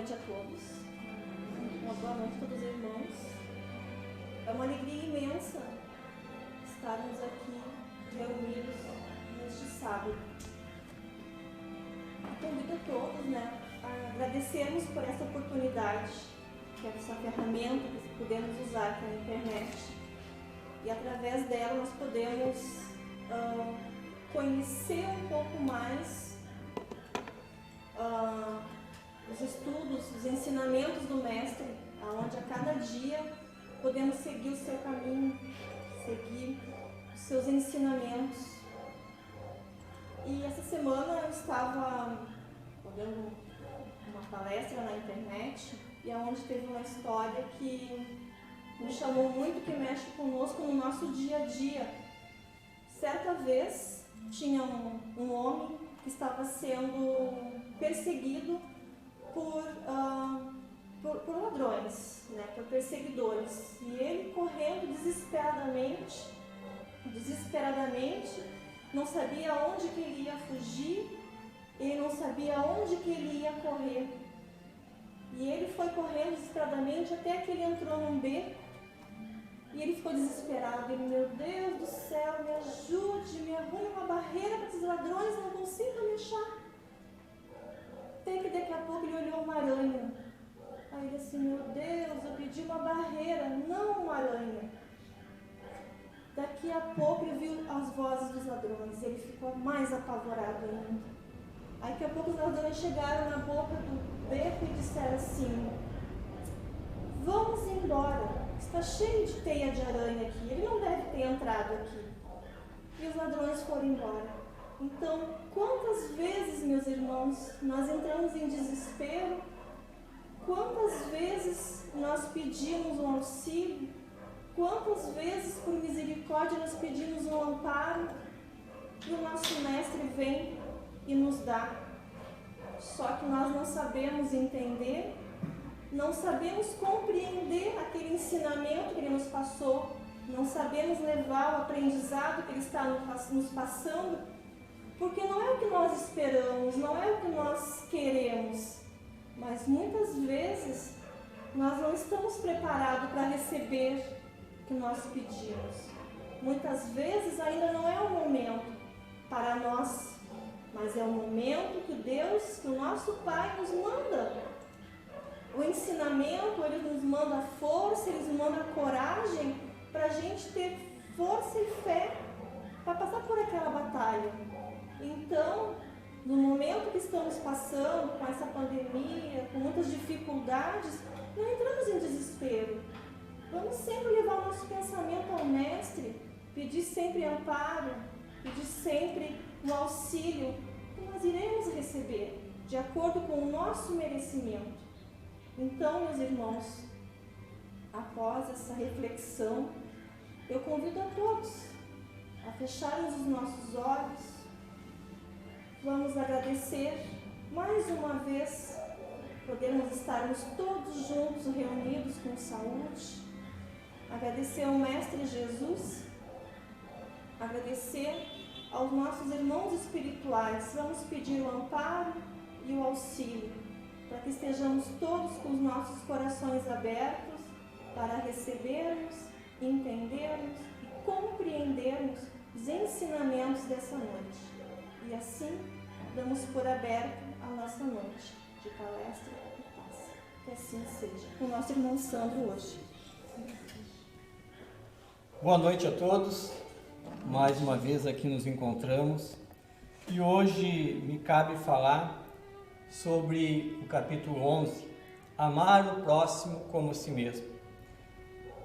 noite a todos. Uma boa noite a todos os irmãos. É uma alegria imensa estarmos aqui reunidos neste sábado. Convido a todos, a agradecermos por essa oportunidade, que é essa ferramenta que podemos usar, que é a internet. E através dela nós podemos conhecer um pouco mais os estudos, os ensinamentos do Mestre, onde a cada dia podemos seguir o seu caminho, seguir os seus ensinamentos. E essa semana eu estava olhando uma palestra na internet, e onde teve uma história que me chamou muito, que mexe conosco no nosso dia a dia. Certa vez tinha um homem que estava sendo perseguido por ladrões, por perseguidores. E ele correndo desesperadamente, não sabia onde que ele ia fugir, ele não sabia onde que ele ia correr. E ele foi correndo desesperadamente até que ele entrou num beco. E ele ficou desesperado. Ele, meu Deus do céu, me ajude, me arrume uma barreira para esses ladrões, eu não consigo me achar. Até que daqui a pouco ele olhou uma aranha. Aí ele assim, meu Deus, eu pedi uma barreira, não uma aranha. Daqui a pouco ele viu as vozes dos ladrões. Ele ficou mais apavorado ainda. Aí daqui a pouco os ladrões chegaram na boca do beco e disseram assim, vamos embora, está cheio de teia de aranha aqui, ele não deve ter entrado aqui. E os ladrões foram embora. Então, quantas vezes, meus irmãos, nós entramos em desespero? Quantas vezes nós pedimos um auxílio? Quantas vezes, por misericórdia, nós pedimos um amparo? E o nosso Mestre vem e nos dá. Só que nós não sabemos entender, não sabemos compreender aquele ensinamento que Ele nos passou, não sabemos levar o aprendizado que Ele está nos passando, porque não é o que nós esperamos, não é o que nós queremos, mas muitas vezes nós não estamos preparados para receber o que nós pedimos. Muitas vezes ainda não é o momento para nós, mas é o momento que Deus, que o nosso Pai nos manda. O ensinamento, Ele nos manda força, Ele nos manda coragem para a gente ter força e fé para passar por aquela batalha. Então, no momento que estamos passando com essa pandemia, com muitas dificuldades, não entramos em desespero. Vamos sempre levar o nosso pensamento ao Mestre, pedir sempre amparo, pedir sempre um auxílio que nós iremos receber, de acordo com o nosso merecimento. Então, meus irmãos, após essa reflexão, eu convido a todos a fecharmos os nossos olhos. Vamos agradecer mais uma vez podermos estarmos todos juntos, reunidos com saúde. Agradecer ao Mestre Jesus, agradecer aos nossos irmãos espirituais. Vamos pedir o amparo e o auxílio, para que estejamos todos com os nossos corações abertos para recebermos, entendermos e compreendermos os ensinamentos dessa noite. E assim, damos por aberto a nossa noite de palestra e paz. Que assim seja. Com o nosso irmão Sandro hoje. Boa noite a todos. Mais uma vez aqui nos encontramos. E hoje me cabe falar sobre o capítulo 11, amar o próximo como si mesmo.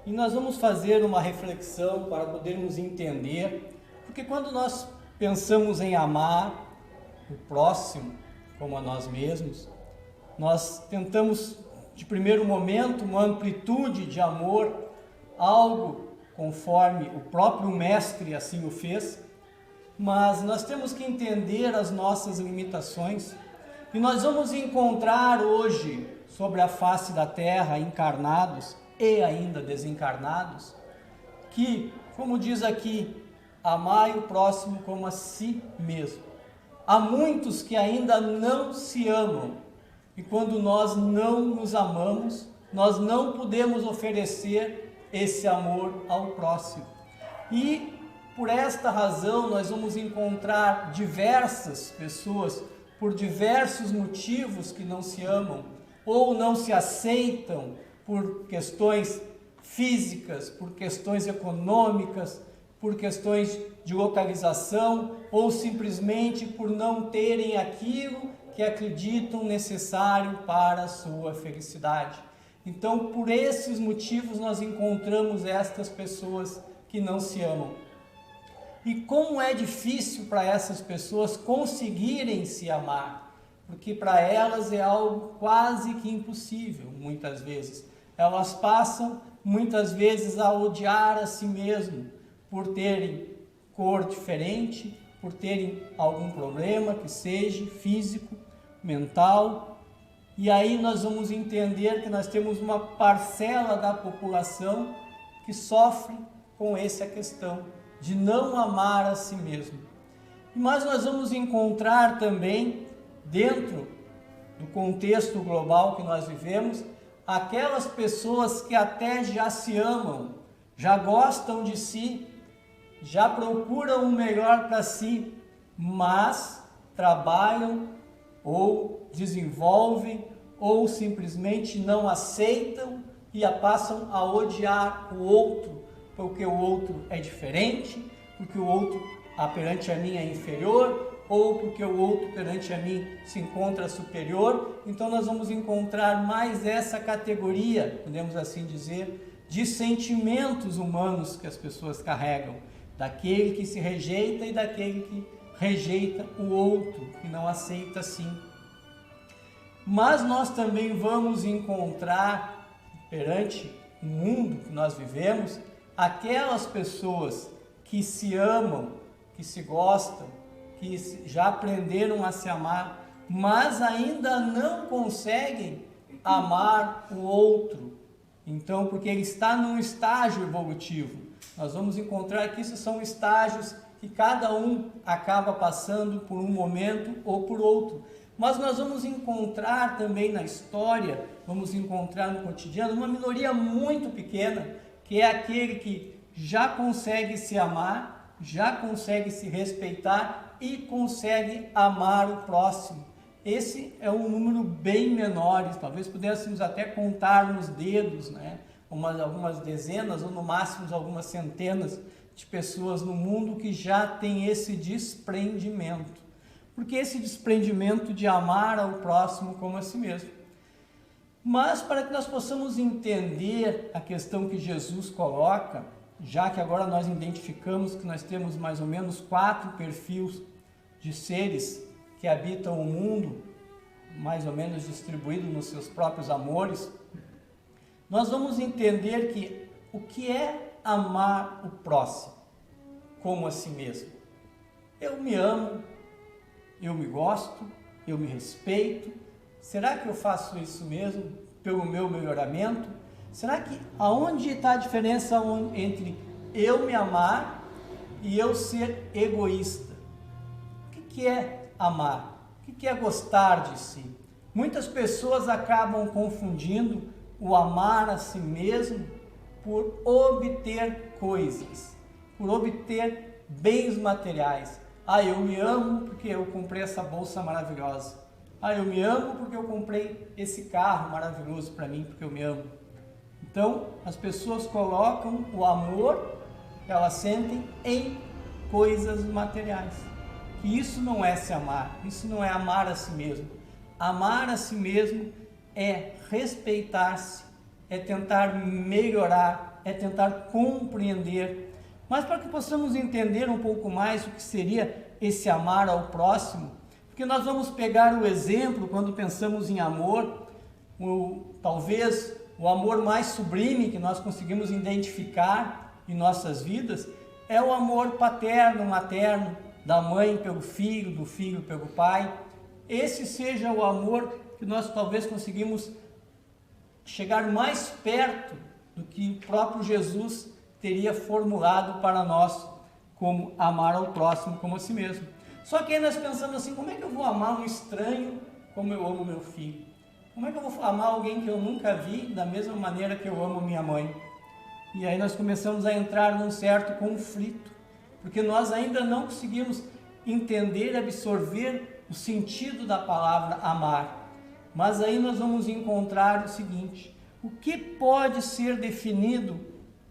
E nós vamos fazer uma reflexão para podermos entender, porque quando nós pensamos em amar o próximo como a nós mesmos, nós tentamos, de primeiro momento, uma amplitude de amor, algo conforme o próprio Mestre assim o fez, mas nós temos que entender as nossas limitações. E nós vamos encontrar hoje, sobre a face da terra, encarnados e ainda desencarnados, que, como diz aqui, amai o próximo como a si mesmo. Há muitos que ainda não se amam, E quando nós não nos amamos, nós não podemos oferecer esse amor ao próximo. E por esta razão nós vamos encontrar diversas pessoas, por diversos motivos, que não se amam ou não se aceitam por questões físicas, por questões econômicas, por questões de localização ou simplesmente por não terem aquilo que acreditam necessário para a sua felicidade. Então, por esses motivos, nós encontramos estas pessoas que não se amam. E como é difícil para essas pessoas conseguirem se amar, porque para elas é algo quase que impossível, muitas vezes. Elas passam, muitas vezes, a odiar a si mesmo, por terem cor diferente, por terem algum problema que seja físico, mental. E aí nós vamos entender que nós temos uma parcela da população que sofre com essa questão de não amar a si mesmo. Mas nós vamos encontrar também, dentro do contexto global que nós vivemos, aquelas pessoas que até já se amam, já gostam de si, já procuram o melhor para si, mas trabalham ou desenvolvem ou simplesmente não aceitam e passam a odiar o outro, porque o outro é diferente, porque o outro perante a mim é inferior, ou porque o outro perante a mim se encontra superior. Então nós vamos encontrar mais essa categoria, podemos assim dizer, de sentimentos humanos que as pessoas carregam, daquele que se rejeita e daquele que rejeita o outro, que não aceita assim. Mas nós também vamos encontrar, perante o mundo que nós vivemos, aquelas pessoas que se amam, que se gostam, que já aprenderam a se amar, mas ainda não conseguem amar o outro. Então, porque ele está num estágio evolutivo. Nós vamos encontrar que isso são estágios que cada um acaba passando por um momento ou por outro. Mas nós vamos encontrar também na história, vamos encontrar no cotidiano, uma minoria muito pequena, que é aquele que já consegue se amar, já consegue se respeitar e consegue amar o próximo. Esse é um número bem menor, talvez pudéssemos até contar nos dedos, né? Algumas dezenas ou no máximo algumas centenas de pessoas no mundo que já tem esse desprendimento. Porque esse desprendimento de amar ao próximo como a si mesmo. Mas para que nós possamos entender a questão que Jesus coloca, já que agora nós identificamos que nós temos mais ou menos 4 perfis de seres que habitam o mundo, mais ou menos distribuídos nos seus próprios amores, nós vamos entender que o que é amar o próximo como a si mesmo. Eu me amo, eu me gosto, eu me respeito. Será que eu faço isso mesmo pelo meu melhoramento? Será que aonde está a diferença entre eu me amar e eu ser egoísta? O que é amar? O que é gostar de si? Muitas pessoas acabam confundindo o amar a si mesmo por obter coisas, por obter bens materiais. Eu me amo porque eu comprei essa bolsa maravilhosa. Eu me amo porque eu comprei esse carro maravilhoso para mim, porque eu me amo. Então, as pessoas colocam o amor que elas sentem em coisas materiais. Que isso não é se amar, isso não é amar a si mesmo. Amar a si mesmo é respeitar-se, é tentar melhorar, é tentar compreender. Mas para que possamos entender um pouco mais o que seria esse amar ao próximo, porque nós vamos pegar o exemplo, quando pensamos em amor, talvez o amor mais sublime que nós conseguimos identificar em nossas vidas, é o amor paterno, materno, da mãe pelo filho, do filho pelo pai. Esse seja o amor que nós talvez conseguimos chegar mais perto do que o próprio Jesus teria formulado para nós, como amar ao próximo como a si mesmo. Só que aí nós pensamos assim, como é que eu vou amar um estranho como eu amo meu filho? Como é que eu vou amar alguém que eu nunca vi da mesma maneira que eu amo minha mãe? E aí nós começamos a entrar num certo conflito, porque nós ainda não conseguimos entender e absorver o sentido da palavra amar. Mas aí nós vamos encontrar o seguinte: o que pode ser definido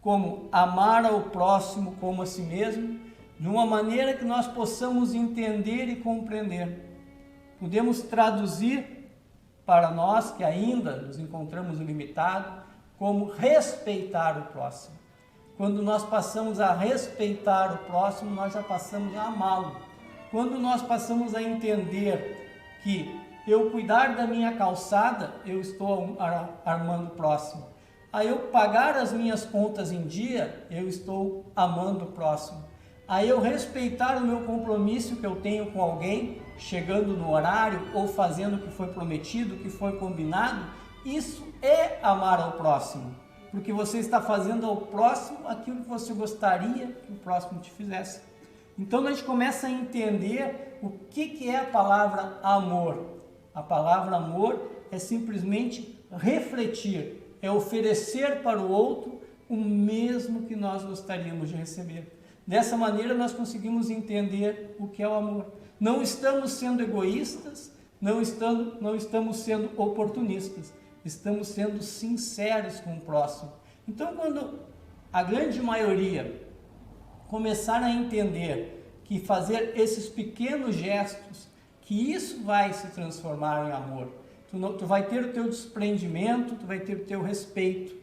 como amar ao próximo como a si mesmo, de uma maneira que nós possamos entender e compreender. Podemos traduzir para nós, que ainda nos encontramos limitados, como respeitar o próximo. Quando nós passamos a respeitar o próximo, nós já passamos a amá-lo. Quando nós passamos a entender que eu cuidar da minha calçada, eu estou amando o próximo. A eu pagar as minhas contas em dia, eu estou amando o próximo. A eu respeitar o meu compromisso que eu tenho com alguém, chegando no horário ou fazendo o que foi prometido, o que foi combinado, isso é amar ao próximo. Porque você está fazendo ao próximo aquilo que você gostaria que o próximo te fizesse. Então a gente começa a entender o que é a palavra amor. A palavra amor é simplesmente refletir, é oferecer para o outro o mesmo que nós gostaríamos de receber. Dessa maneira nós conseguimos entender o que é o amor. Não estamos sendo egoístas, não estamos sendo oportunistas, estamos sendo sinceros com o próximo. Então, quando a grande maioria começar a entender que fazer esses pequenos gestos, que isso vai se transformar em amor, tu vai ter o teu desprendimento, tu vai ter o teu respeito.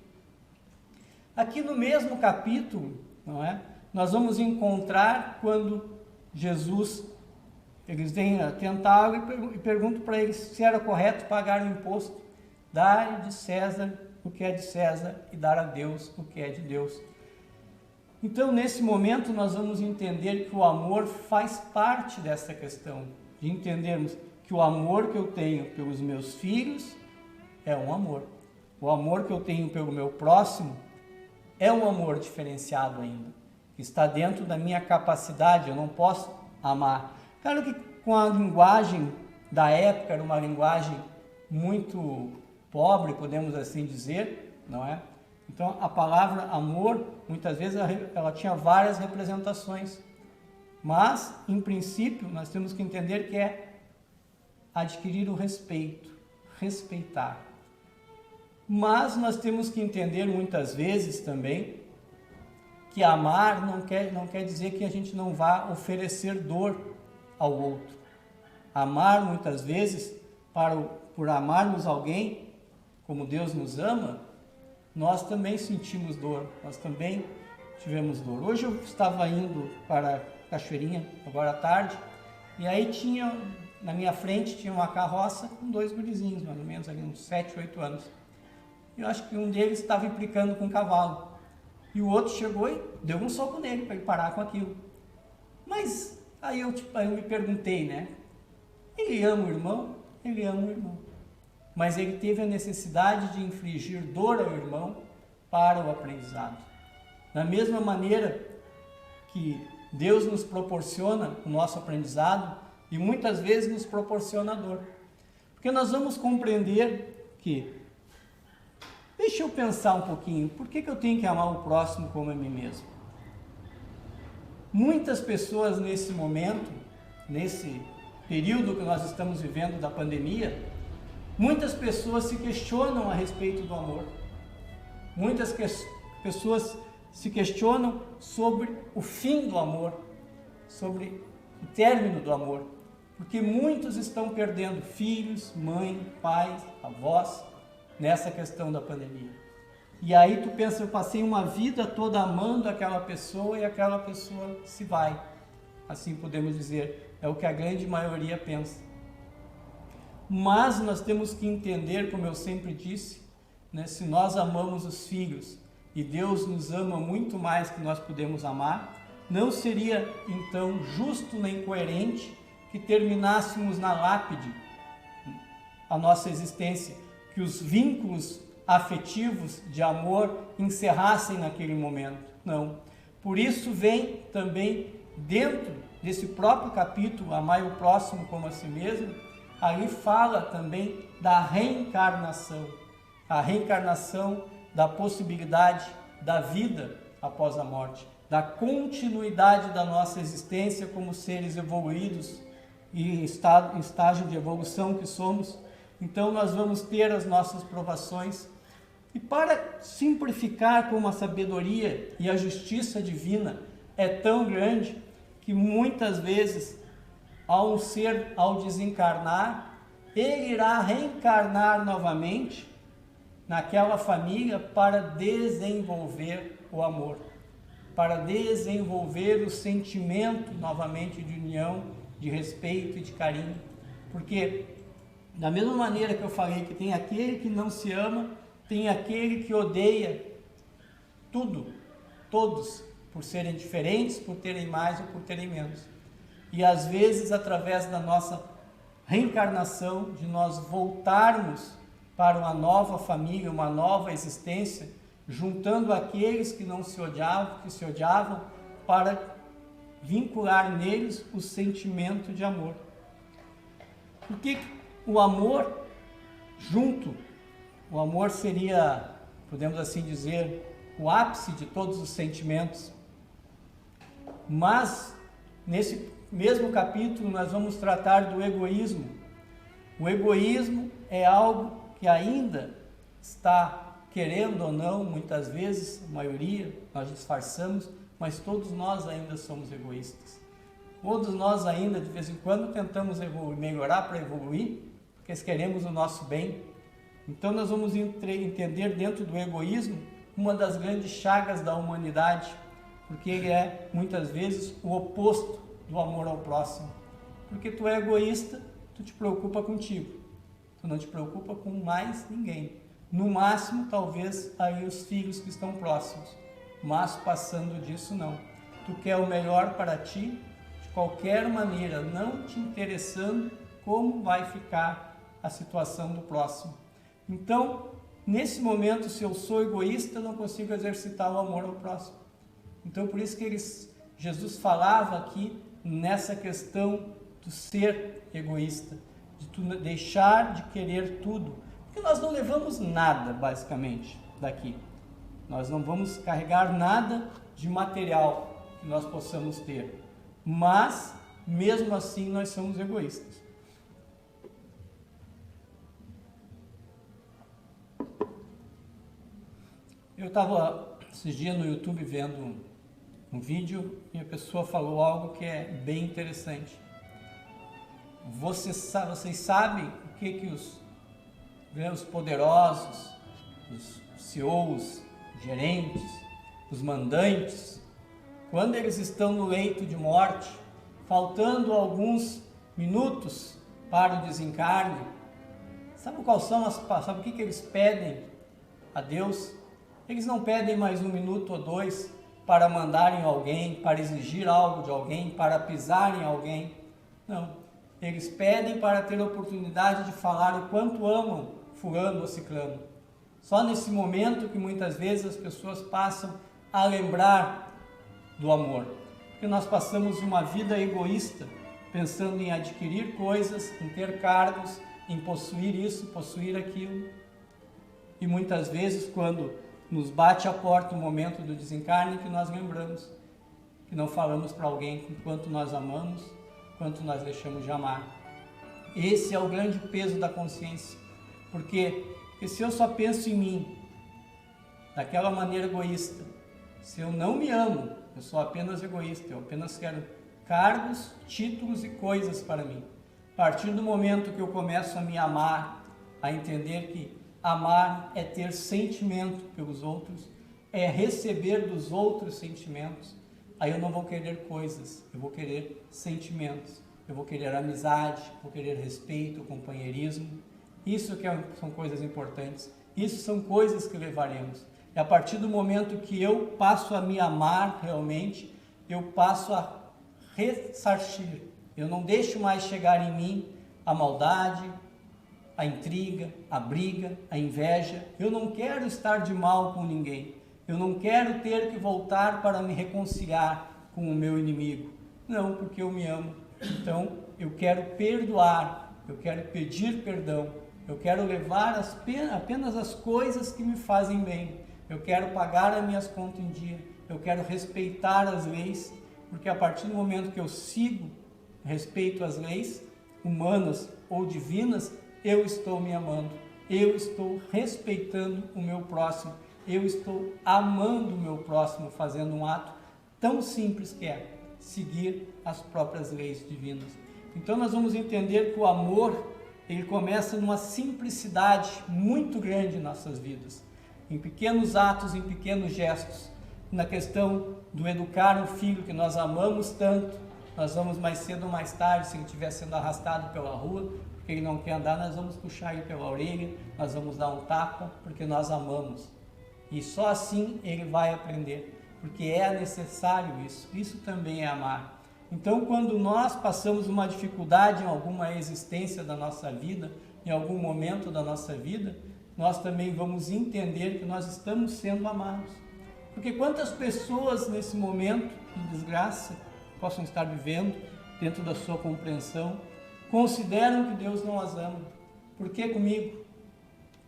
Aqui no mesmo capítulo, não é? Nós vamos encontrar quando Jesus, eles vêm tentar e perguntam para eles se era correto pagar o imposto, dar de César o que é de César e dar a Deus o que é de Deus. Então, nesse momento, nós vamos entender que o amor faz parte dessa questão, de entendermos que o amor que eu tenho pelos meus filhos é um amor. O amor que eu tenho pelo meu próximo é um amor diferenciado ainda, que está dentro da minha capacidade, eu não posso amar. Claro que com a linguagem da época, era uma linguagem muito pobre, podemos assim dizer, não é? Então, a palavra amor, muitas vezes, ela tinha várias representações. Mas, em princípio, nós temos que entender que é adquirir o respeito, respeitar. Mas nós temos que entender, muitas vezes, também, que amar não quer dizer que a gente não vá oferecer dor ao outro. Amar, muitas vezes, por amarmos alguém, como Deus nos ama, nós também sentimos dor, nós também tivemos dor. Hoje eu estava indo para a Cachoeirinha, agora à tarde, e aí na minha frente tinha uma carroça com 2 gurizinhos, mais ou menos, ali uns 7, 8 anos. Eu acho que um deles estava implicando com um cavalo, e o outro chegou e deu um soco nele para ele parar com aquilo. Mas aí eu me perguntei, né? Ele ama o irmão? Ele ama o irmão. Mas ele teve a necessidade de infligir dor ao irmão para o aprendizado. Da mesma maneira que Deus nos proporciona o nosso aprendizado e muitas vezes nos proporciona dor. Porque nós vamos compreender que, deixa eu pensar um pouquinho, por que eu tenho que amar o próximo como a mim mesmo? Muitas pessoas nesse momento, nesse período que nós estamos vivendo da pandemia, muitas pessoas se questionam a respeito do amor. Muitas pessoas se questionam sobre o fim do amor, sobre o término do amor, porque muitos estão perdendo filhos, mãe, pais, avós, nessa questão da pandemia. E aí tu pensa, eu passei uma vida toda amando aquela pessoa e aquela pessoa se vai. Assim podemos dizer, é o que a grande maioria pensa. Mas nós temos que entender, como eu sempre disse, né, se nós amamos os filhos e Deus nos ama muito mais que nós podemos amar, não seria então justo nem coerente que terminássemos na lápide a nossa existência, que os vínculos afetivos de amor encerrassem naquele momento. Não. Por isso vem também dentro desse próprio capítulo, amai o próximo como a si mesmo, ali fala também da reencarnação, a reencarnação da possibilidade da vida após a morte, da continuidade da nossa existência como seres evoluídos e em estágio de evolução que somos. Então nós vamos ter as nossas provações. E para simplificar, como a sabedoria e a justiça divina é tão grande, que muitas vezes ao ser, ao desencarnar, ele irá reencarnar novamente naquela família para desenvolver o amor, para desenvolver o sentimento novamente de união, de respeito e de carinho. Porque da mesma maneira que eu falei que tem aquele que não se ama, tem aquele que odeia tudo, todos, por serem diferentes, por terem mais ou por terem menos. E às vezes, através da nossa reencarnação, de nós voltarmos para uma nova família, uma nova existência, juntando aqueles que não se odiavam, que se odiavam, para vincular neles o sentimento de amor. Porque o amor junto, o amor seria, podemos assim dizer, o ápice de todos os sentimentos. Mas, nesse mesmo capítulo, nós vamos tratar do egoísmo. O egoísmo é algo que ainda está, querendo ou não, muitas vezes, a maioria, nós disfarçamos, mas todos nós ainda somos egoístas. Todos nós ainda, de vez em quando, tentamos melhorar para evoluir, porque queremos o nosso bem. Então nós vamos entender dentro do egoísmo uma das grandes chagas da humanidade, porque ele é, muitas vezes, o oposto do amor ao próximo. Porque tu é egoísta, tu te preocupa contigo, tu não te preocupa com mais ninguém. No máximo, talvez, aí os filhos que estão próximos, mas passando disso não. Tu quer o melhor para ti, de qualquer maneira, não te interessando como vai ficar a situação do próximo. Então, nesse momento, se eu sou egoísta, eu não consigo exercitar o amor ao próximo. Então, por isso que Jesus falava aqui nessa questão do ser egoísta, de tu deixar de querer tudo, porque nós não levamos nada, basicamente, daqui. Nós não vamos carregar nada de material que nós possamos ter, mas, mesmo assim, nós somos egoístas. Eu estava esses dias no YouTube vendo um vídeo e a pessoa falou algo que é bem interessante. Vocês sabem o que os poderosos, os CEOs, gerentes, os mandantes, quando eles estão no leito de morte, faltando alguns minutos para o desencarne, sabe o que eles pedem a Deus? Eles não pedem mais 1 minuto ou 2 para mandarem alguém, para exigir algo de alguém, para pisar em alguém. Não. Eles pedem para ter a oportunidade de falar o quanto amam fulano ou ciclano. Só nesse momento que muitas vezes as pessoas passam a lembrar do amor. Porque nós passamos uma vida egoísta, pensando em adquirir coisas, em ter cargos, em possuir isso, possuir aquilo. E muitas vezes, quando nos bate a porta o momento do desencarne, que nós lembramos, que não falamos para alguém quanto nós amamos, quanto nós deixamos de amar. Esse é o grande peso da consciência, porque se eu só penso em mim, daquela maneira egoísta, se eu não me amo, eu sou apenas egoísta, eu apenas quero cargos, títulos e coisas para mim. A partir do momento que eu começo a me amar, a entender que amar é ter sentimento pelos outros, é receber dos outros sentimentos. Aí eu não vou querer coisas, eu vou querer sentimentos, eu vou querer amizade, vou querer respeito, companheirismo. Isso que são coisas importantes, isso são coisas que levaremos. E a partir do momento que eu passo a me amar realmente, eu passo a ressarcir. Eu não deixo mais chegar em mim a maldade, a intriga, a briga, a inveja. Eu não quero estar de mal com ninguém. Eu não quero ter que voltar para me reconciliar com o meu inimigo. Não, porque eu me amo. Então, eu quero perdoar eu quero pedir perdão, eu quero levar apenas as coisas que me fazem bem, eu quero pagar as minhas contas em dia, eu quero respeitar as leis, porque a partir do momento que eu sigo, respeito as leis humanas ou divinas, eu estou me amando, eu estou respeitando o meu próximo, eu estou amando o meu próximo, fazendo um ato tão simples que é seguir as próprias leis divinas. Então nós vamos entender que o amor, ele começa numa simplicidade muito grande em nossas vidas, em pequenos atos, em pequenos gestos, na questão do educar um filho que nós amamos tanto. Nós vamos mais cedo ou mais tarde, se ele estiver sendo arrastado pela rua, porque ele não quer andar, nós vamos puxar ele pela orelha, nós vamos dar um tapa, porque nós amamos. E só assim ele vai aprender, porque é necessário isso. Isso também é amar. Então, quando nós passamos uma dificuldade em alguma existência da nossa vida, em algum momento da nossa vida, nós também vamos entender que nós estamos sendo amados. Porque quantas pessoas nesse momento de desgraça possam estar vivendo, dentro da sua compreensão, consideram que Deus não as ama. Por que comigo?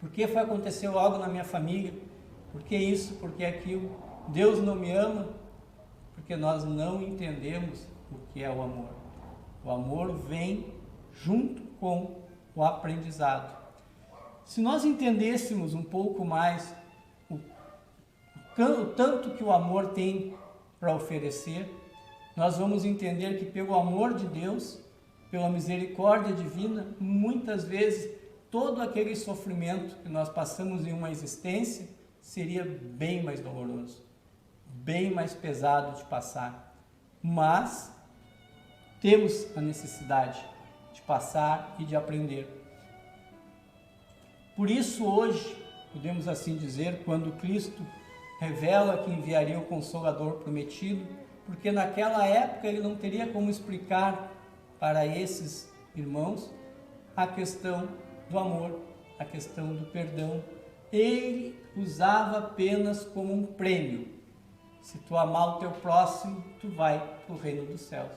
Por que aconteceu algo na minha família? Por que isso? Por que aquilo? Deus não me ama? Porque nós não entendemos o que é o amor. O amor vem junto com o aprendizado. Se nós entendêssemos um pouco mais o tanto que o amor tem para oferecer, nós vamos entender que pelo amor de Deus, pela misericórdia divina, muitas vezes todo aquele sofrimento que nós passamos em uma existência seria bem mais doloroso, bem mais pesado de passar. Mas temos a necessidade de passar e de aprender. Por isso hoje, podemos assim dizer, quando Cristo revela que enviaria o Consolador prometido, porque naquela época ele não teria como explicar para esses irmãos a questão do amor, a questão do perdão. Ele usava apenas como um prêmio. Se tu amar o teu próximo, tu vai para o reino dos céus.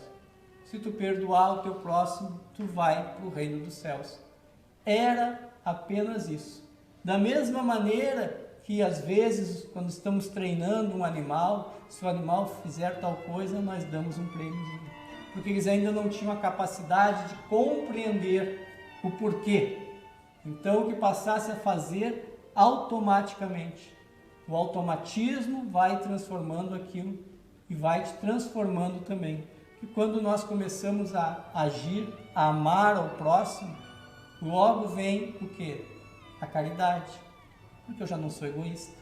Se tu perdoar o teu próximo, tu vai para o reino dos céus. Era apenas isso. Da mesma maneira que às vezes, quando estamos treinando um animal, se o animal fizer tal coisa, nós damos um prêmio. Porque eles ainda não tinham a capacidade de compreender o porquê. Então, que passasse a fazer automaticamente. O automatismo vai transformando aquilo e vai te transformando também. E quando nós começamos a agir, a amar ao próximo, logo vem o quê? A caridade. Porque eu já não sou egoísta,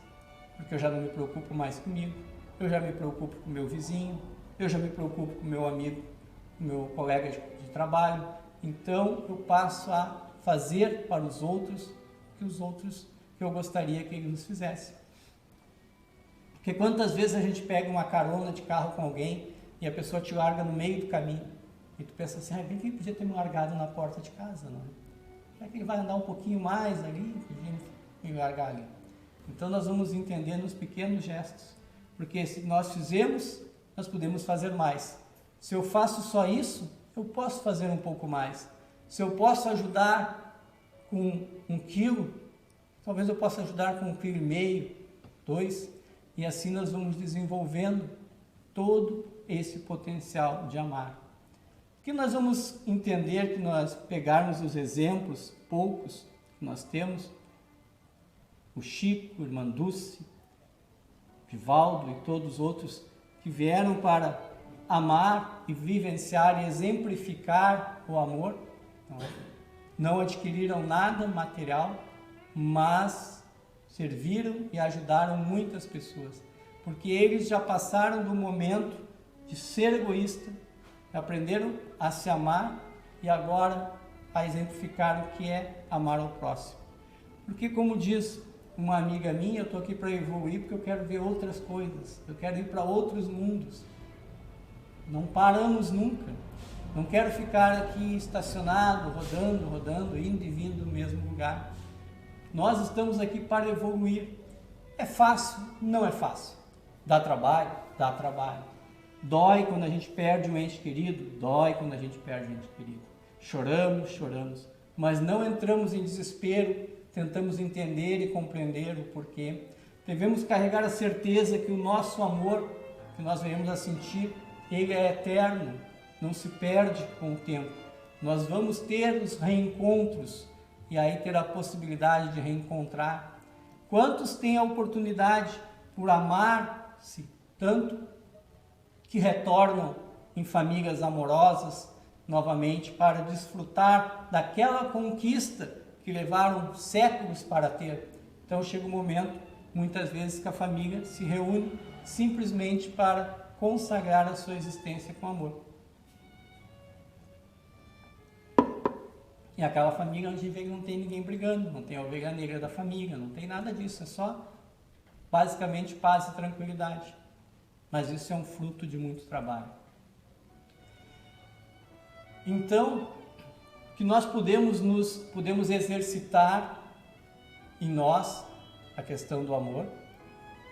porque eu já não me preocupo mais comigo, eu já me preocupo com o meu vizinho, eu já me preocupo com o meu amigo, com o meu colega de trabalho. Então eu passo a fazer para os outros que eu gostaria que eles nos fizessem. Porque quantas vezes a gente pega uma carona de carro com alguém e a pessoa te larga no meio do caminho e tu pensa assim, bem que ele podia ter me largado na porta de casa, não é? Será que ele vai andar um pouquinho mais ali? Podia me largar ali. Então nós vamos entender nos pequenos gestos, porque se nós fizermos, nós podemos fazer mais. Se eu faço só isso, eu posso fazer um pouco mais. Se eu posso ajudar com 1 quilo, talvez eu possa ajudar com 1,5 quilo, 2, e assim nós vamos desenvolvendo todo esse potencial de amar. Que nós vamos entender que nós pegarmos os exemplos, poucos que nós temos, o Chico, a irmã Dulce, Vivaldo e todos os outros que vieram para amar e vivenciar e exemplificar o amor, não adquiriram nada material, mas serviram e ajudaram muitas pessoas, porque eles já passaram do momento de ser egoísta, aprenderam a se amar e agora a exemplificar o que é amar ao próximo. Porque, como diz uma amiga minha, eu estou aqui para evoluir porque eu quero ver outras coisas, eu quero ir para outros mundos. Não paramos nunca. Não quero ficar aqui estacionado, rodando, indo e vindo do mesmo lugar. Nós estamos aqui para evoluir. É fácil? Não é fácil. Dá trabalho? Dá trabalho. Dói quando a gente perde um ente querido? Dói quando a gente perde um ente querido. choramos, mas não entramos em desespero, tentamos entender e compreender o porquê. Devemos carregar a certeza que o nosso amor, que nós venhamos a sentir, ele é eterno, não se perde com o tempo. Nós vamos ter os reencontros e aí ter a possibilidade de reencontrar. Quantos têm a oportunidade, por amar-se tanto, que retornam em famílias amorosas novamente para desfrutar daquela conquista que levaram séculos para ter? Então chega um momento, muitas vezes, que a família se reúne simplesmente para consagrar a sua existência com amor. E aquela família onde não tem ninguém brigando, não tem a ovelha negra da família, não tem nada disso, é só basicamente paz e tranquilidade. Mas isso é um fruto de muito trabalho. Então, que nós podemos exercitar em nós a questão do amor,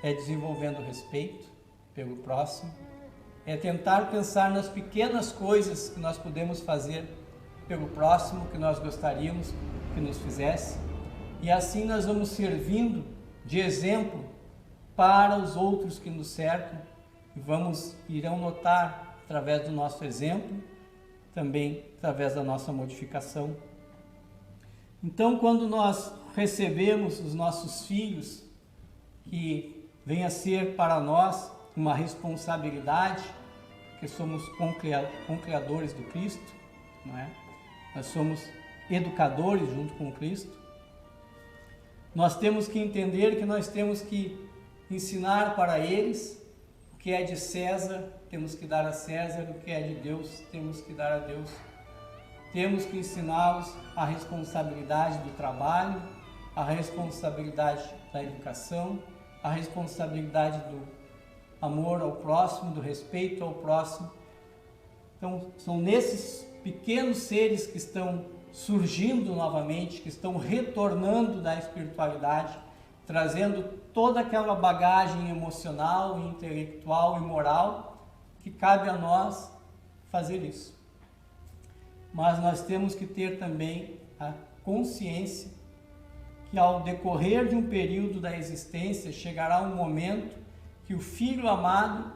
é desenvolvendo o respeito pelo próximo, é tentar pensar nas pequenas coisas que nós podemos fazer pelo próximo, que nós gostaríamos que nos fizesse, e assim nós vamos servindo de exemplo para os outros que nos cercam, e irão notar através do nosso exemplo, também através da nossa modificação. Então, quando nós recebemos os nossos filhos, que venha a ser para nós uma responsabilidade, porque somos concreadores do Cristo, não é? Nós somos educadores junto com Cristo. Nós temos que entender que nós temos que ensinar para eles o que é de César, temos que dar a César, o que é de Deus, temos que dar a Deus. Temos que ensiná-los a responsabilidade do trabalho, a responsabilidade da educação, a responsabilidade do amor ao próximo, do respeito ao próximo. Então, são nesses pequenos seres que estão surgindo novamente, que estão retornando da espiritualidade, trazendo toda aquela bagagem emocional, intelectual e moral, que cabe a nós fazer isso. Mas nós temos que ter também a consciência que ao decorrer de um período da existência, chegará um momento que o filho amado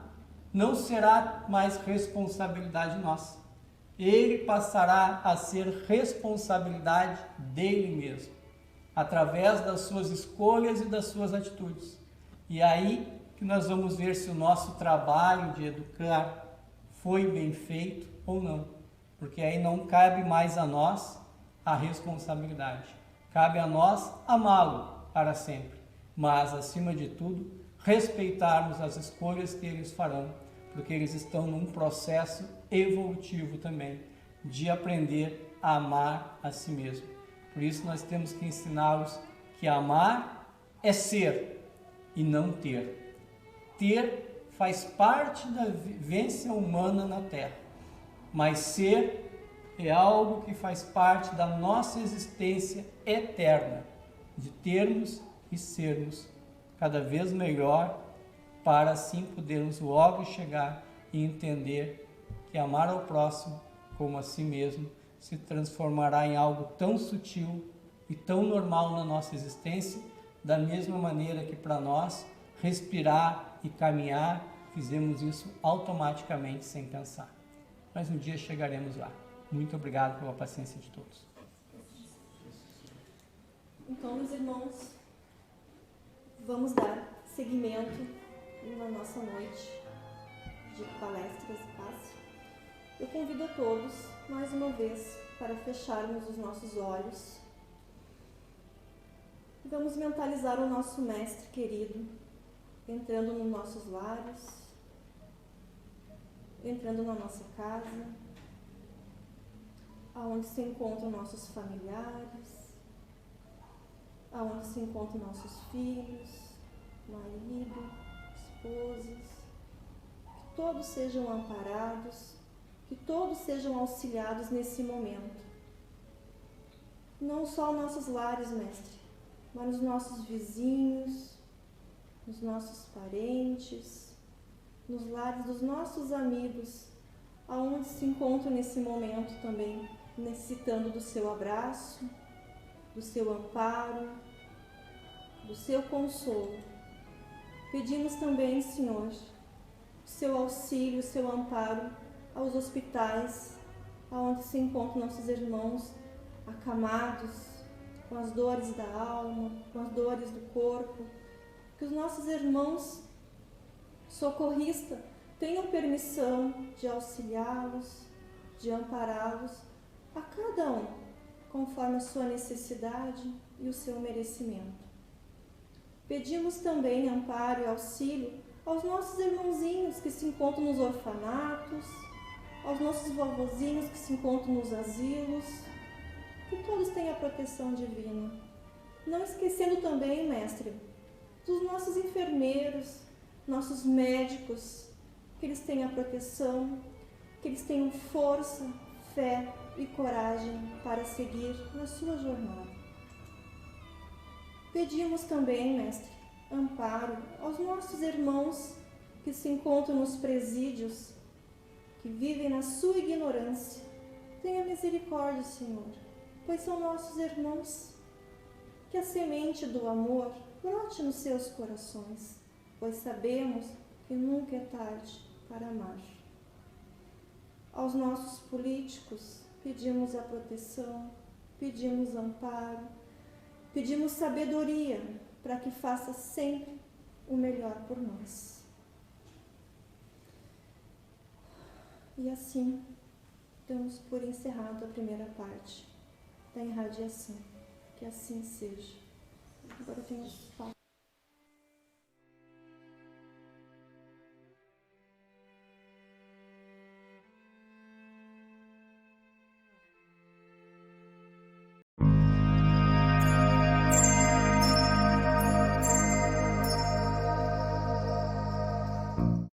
não será mais responsabilidade nossa. Ele passará a ser responsabilidade dele mesmo, através das suas escolhas e das suas atitudes. E aí que nós vamos ver se o nosso trabalho de educar foi bem feito ou não, porque aí não cabe mais a nós a responsabilidade. Cabe a nós amá-lo para sempre, mas, acima de tudo, respeitarmos as escolhas que eles farão, porque eles estão num processo evolutivo também, de aprender a amar a si mesmo. Por isso nós temos que ensiná-los que amar é ser e não ter. Ter faz parte da vivência humana na Terra, mas ser é algo que faz parte da nossa existência eterna, de termos e sermos cada vez melhor, para assim podermos logo chegar e entender que amar ao próximo como a si mesmo se transformará em algo tão sutil e tão normal na nossa existência, da mesma maneira que para nós respirar e caminhar, fizemos isso automaticamente sem pensar. Mas um dia chegaremos lá. Muito obrigado pela paciência de todos. Então, meus irmãos, vamos dar seguimento na nossa noite de palestras e paz. Eu convido a todos, mais uma vez, para fecharmos os nossos olhos. Vamos mentalizar o nosso Mestre querido, entrando nos nossos lares, entrando na nossa casa, aonde se encontram nossos familiares, aonde se encontram nossos filhos, marido, esposas, que todos sejam amparados, que todos sejam auxiliados nesse momento. Não só nos nossos lares, Mestre, mas nos nossos vizinhos, nos nossos parentes, nos lares dos nossos amigos, aonde se encontram nesse momento também, necessitando do seu abraço, do seu amparo, do seu consolo. Pedimos também, Senhor, o seu auxílio, o seu amparo aos hospitais, aonde se encontram nossos irmãos acamados, com as dores da alma, com as dores do corpo, que os nossos irmãos socorristas tenham permissão de auxiliá-los, de ampará-los, a cada um, conforme a sua necessidade e o seu merecimento. Pedimos também amparo e auxílio aos nossos irmãozinhos que se encontram nos orfanatos, aos nossos vovozinhos que se encontram nos asilos, que todos tenham a proteção divina. Não esquecendo também, Mestre, dos nossos enfermeiros, nossos médicos, que eles tenham a proteção, que eles tenham força, fé e coragem para seguir na sua jornada. Pedimos também, Mestre, amparo aos nossos irmãos que se encontram nos presídios, que vivem na sua ignorância. Tenha misericórdia, Senhor, pois são nossos irmãos. Que a semente do amor brote nos seus corações, pois sabemos que nunca é tarde para amar. Aos nossos políticos pedimos a proteção, pedimos amparo, pedimos sabedoria para que faça sempre o melhor por nós. E assim, damos por encerrado a primeira parte da irradiação. Que assim seja. Agora tem os